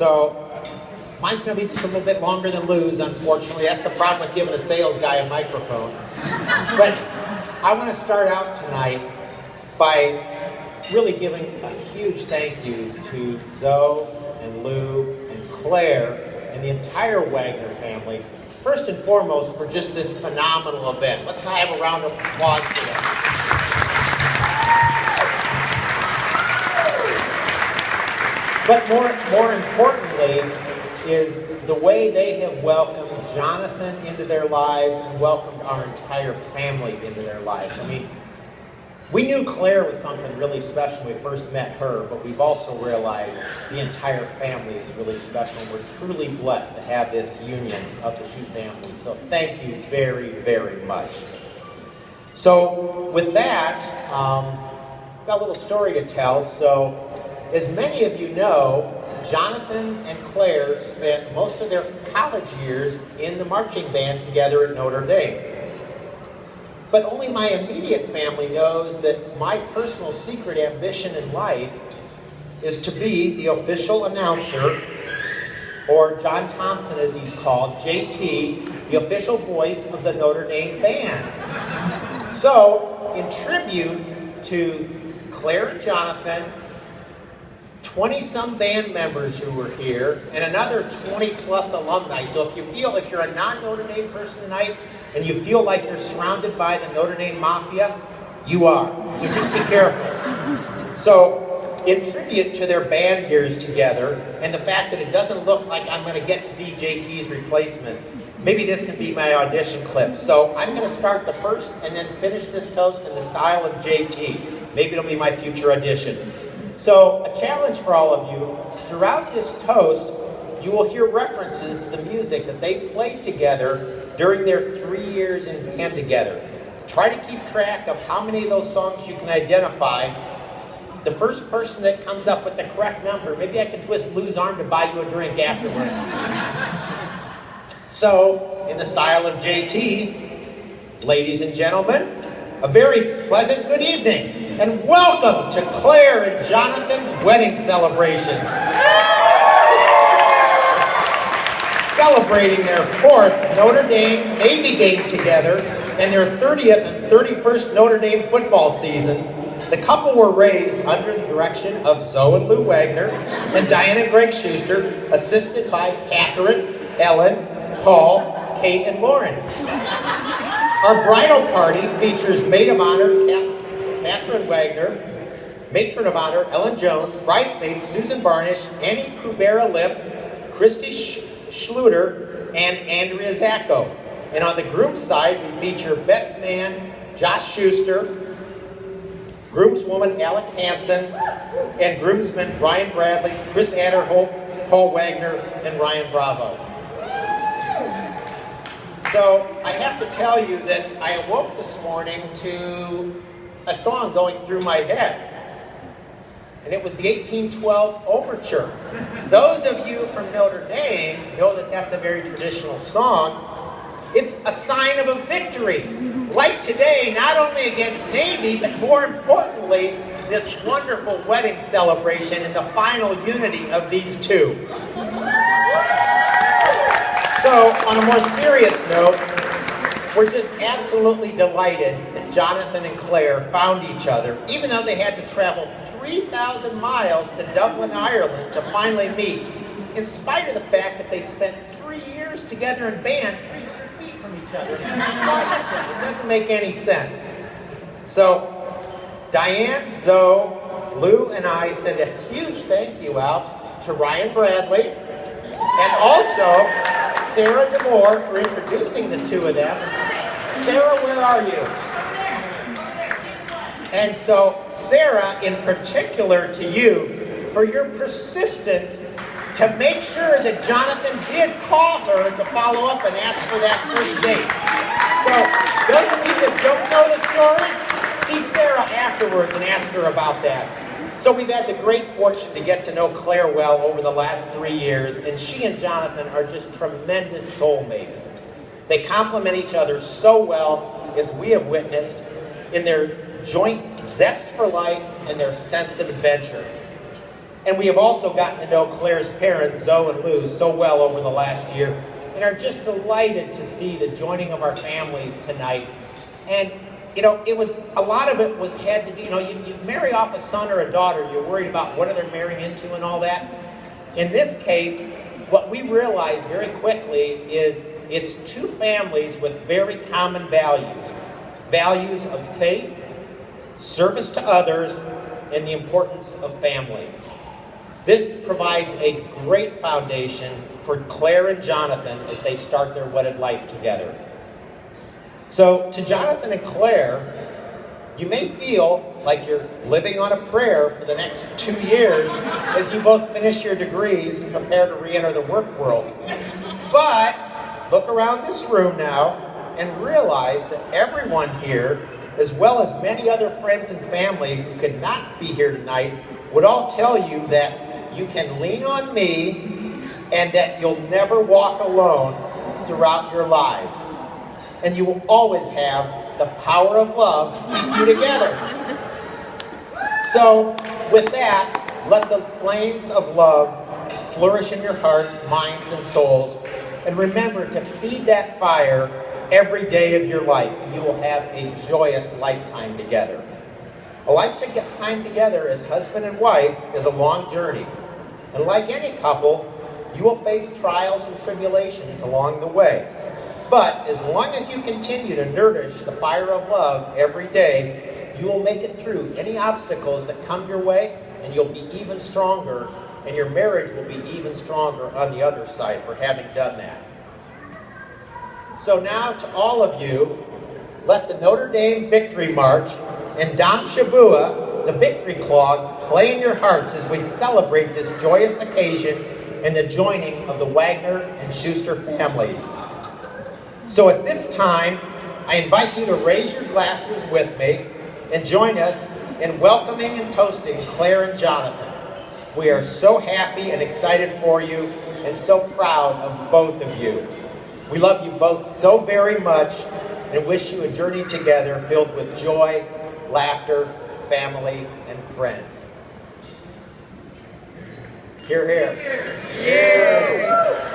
So mine's going to be just a little bit longer than Lou's, unfortunately. That's the problem with giving a sales guy a microphone. But I want to start out tonight by really giving a huge thank you to Zoe and Lou and Claire and the entire Wagner family, first and foremost, for just this phenomenal event. Let's have a round of applause for them. But more importantly is the way they have welcomed Jonathan into their lives and welcomed our entire family into their lives. I mean, we knew Claire was something really special when we first met her, but we've also realized the entire family is really special. We're truly blessed to have this union of the two families. So thank you very, very much. So with that, I've got a little story to tell. So as many of you know, Jonathan and Claire spent most of their college years in the marching band together at Notre Dame. But only my immediate family knows that my personal secret ambition in life is to be the official announcer, or John Thompson as he's called, JT, the official voice of the Notre Dame band. So, in tribute to Claire and Jonathan, 20-some band members who were here, and another 20-plus alumni. So if you're a non-Notre Dame person tonight, and you feel like you're surrounded by the Notre Dame Mafia, you are. So just be careful. So, in tribute to their band years together, and the fact that it doesn't look like I'm going to get to be JT's replacement, maybe this can be my audition clip. So, I'm going to start the first and then finish this toast in the style of JT. Maybe it'll be my future audition. So, a challenge for all of you, throughout this toast, you will hear references to the music that they played together during their 3 years in band together. Try to keep track of how many of those songs you can identify. The first person that comes up with the correct number, maybe I can twist Lou's arm to buy you a drink afterwards. So, in the style of JT, ladies and gentlemen, a very pleasant good evening, and welcome to Claire and Jonathan's wedding celebration. Celebrating their 4th Notre Dame Navy game together and their 30th and 31st Notre Dame football seasons, the couple were raised under the direction of Zoe and Lou Wagner and Diane and Greg Schuster, assisted by Catherine, Ellen, Paul, Kate, and Lauren. Our bridal party features maid of honor Catherine Wagner, matron of honor Ellen Jones, bridesmaids Susan Barnish, Annie Kubera-Lip, Christy Schluter, and Andrea Zacco. And on the groom's side, we feature best man Josh Schuster, groomswoman Alex Hansen, and groomsmen Brian Bradley, Chris Adderholt, Paul Wagner, and Ryan Bravo. So I have to tell you that I awoke this morning to a song going through my head. And it was the 1812 Overture. Those of you from Notre Dame know that that's a very traditional song. It's a sign of a victory. Like today, not only against Navy, but more importantly, this wonderful wedding celebration and the final unity of these two. So, on a more serious note, we're just absolutely delighted that Jonathan and Claire found each other, even though they had to travel 3,000 miles to Dublin, Ireland to finally meet, in spite of the fact that they spent 3 years together in band 300 feet from each other. It doesn't make any sense. So, Diane, Zoe, Lou, and I send a huge thank you out to Ryan Bradley, and also Sarah DeMore for introducing the two of them. Sarah, where are you? And so, Sarah, in particular to you, for your persistence to make sure that Jonathan did call her to follow up and ask for that first date. So, those of you that don't know the story, see Sarah afterwards and ask her about that. So we've had the great fortune to get to know Claire well over the last 3 years, and she and Jonathan are just tremendous soulmates. They complement each other so well, as we have witnessed, in their joint zest for life and their sense of adventure. And we have also gotten to know Claire's parents, Zoe and Lou, so well over the last year, and are just delighted to see the joining of our families tonight. And you know, a lot of it had to do, you marry off a son or a daughter, you're worried about what are they marrying into and all that. In this case, what we realized very quickly is it's two families with very common values. Values of faith, service to others, and the importance of family. This provides a great foundation for Claire and Jonathan as they start their wedded life together. So, to Jonathan and Claire, you may feel like you're living on a prayer for the next 2 years as you both finish your degrees and prepare to re-enter the work world. But look around this room now and realize that everyone here, as well as many other friends and family who could not be here tonight, would all tell you that you can lean on me and that you'll never walk alone throughout your lives. And you will always have the power of love to keep you together. So, with that, let the flames of love flourish in your hearts, minds, and souls. And remember to feed that fire every day of your life, and you will have a joyous lifetime together. A lifetime together as husband and wife is a long journey. And like any couple, you will face trials and tribulations along the way. But as long as you continue to nourish the fire of love every day, you will make it through any obstacles that come your way, and you'll be even stronger, and your marriage will be even stronger on the other side for having done that. So now to all of you, let the Notre Dame Victory March and Dam Shabua, the Victory Clog, play in your hearts as we celebrate this joyous occasion and the joining of the Wagner and Schuster families. So at this time, I invite you to raise your glasses with me and join us in welcoming and toasting Claire and Jonathan. We are so happy and excited for you and so proud of both of you. We love you both so very much and wish you a journey together filled with joy, laughter, family, and friends. Hear, hear. Cheers!